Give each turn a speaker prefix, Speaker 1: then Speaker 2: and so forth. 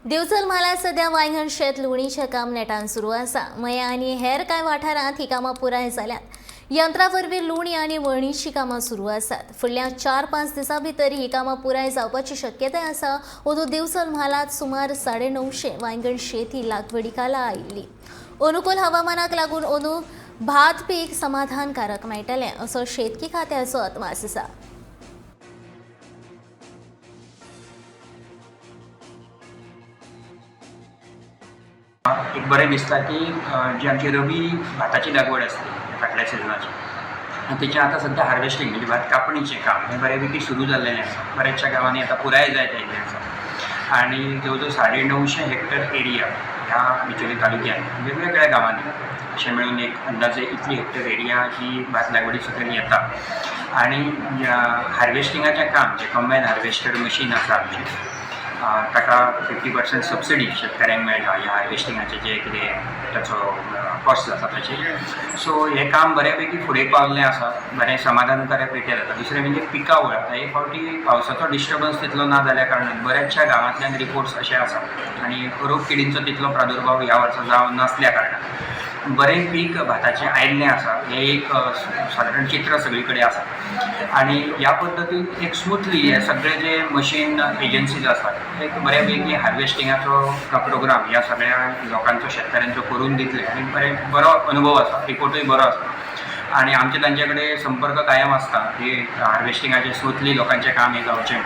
Speaker 1: दिवचल म्हालात सध्या वांयगण शेत लुवणीचें काम नेटान सुरू आसा. मया आनी हेर कांय वाठारांत ही कामां पुराय जाल्यात. यंत्रा वरवीं लुवणी आनी वळणीची कामां सुरू आसात. फुडल्या 4-5 दिसां भितर ही कामां पुराय जावपाची शक्यताय आसा. अंदू दिवचल म्हालात सुमार 950 वांयगण शेत ही लागवडी खाला आयिल्ली. अनुकूल हवामानाक लागून अंदू भात पीक समाधानकारक मेळटलें असो शेतकी खात्याचो अदमास आसा.
Speaker 2: एक बरें दिसता की जी आमची रबी भाताची लागवड असते फाटल्या सिजनाची त्याच्या आता सध्या हार्वेस्टिंग म्हणजे भात कापणीचें काम हे बऱ्यापैकी सुरू झालेलें आसा. बऱ्याचशा गावांनी आता पुराय जायत आयिल्लें आसा आणि जवळजवळ 950 हेक्टर एरिया ह्या बिचोली तालुक्यात वेगवेगळ्या गावांनी अशें मेळून एक अंदाजे इतली हेक्टर एरिया ही भात लागवडी सुद्दां येता. आणि हार्वेस्टिंगाचें काम जे कंबायन हार्वेस्टर मशीन आसा आमचें ताका 50% सबसिडी शेतकऱ्यांक मेळटा ह्या हार्वेस्टिंगाचें जे कितें ताचो कॉस्ट जाता ताचेर. सो हें काम बऱ्यापैकी फुडें पावल्लें आसा. बरें समाधानकारक रित्या जाता. दुसरें म्हणजे पिकावळ. आतां एक फावटी पावसाचो डिस्टर्बन्स तितलो ना जाल्या कारणान बऱ्याचशा गांवांतल्यान रिपोर्ट्स अशे आसा आनी रोग किडींचो तितलो प्रादुर्भाव ह्या वर्सा जावन नासल्या कारणान बरें पीक भाताचें आयिल्लें आसा. हें एक सादारण चित्र सगळे कडेन आसा. आणि ह्या पद्दतीन एक स्मुथली हे सगळे जे मशीन एजन्सीज आसात एक बऱ्यापैकी हार्वेस्टिंगाचो प्रोग्राम ह्या सगळ्या लोकांचो शेतकऱ्यांचो करून दितले आनी बरो अनुभव आसा. रिपोर्टूय बरो आसा आणि आमचे तांचे कडेन संपर्क कायम आसता की हार्वेस्टिंगाचें स्मुथली लोकांचें काम हे जावचें.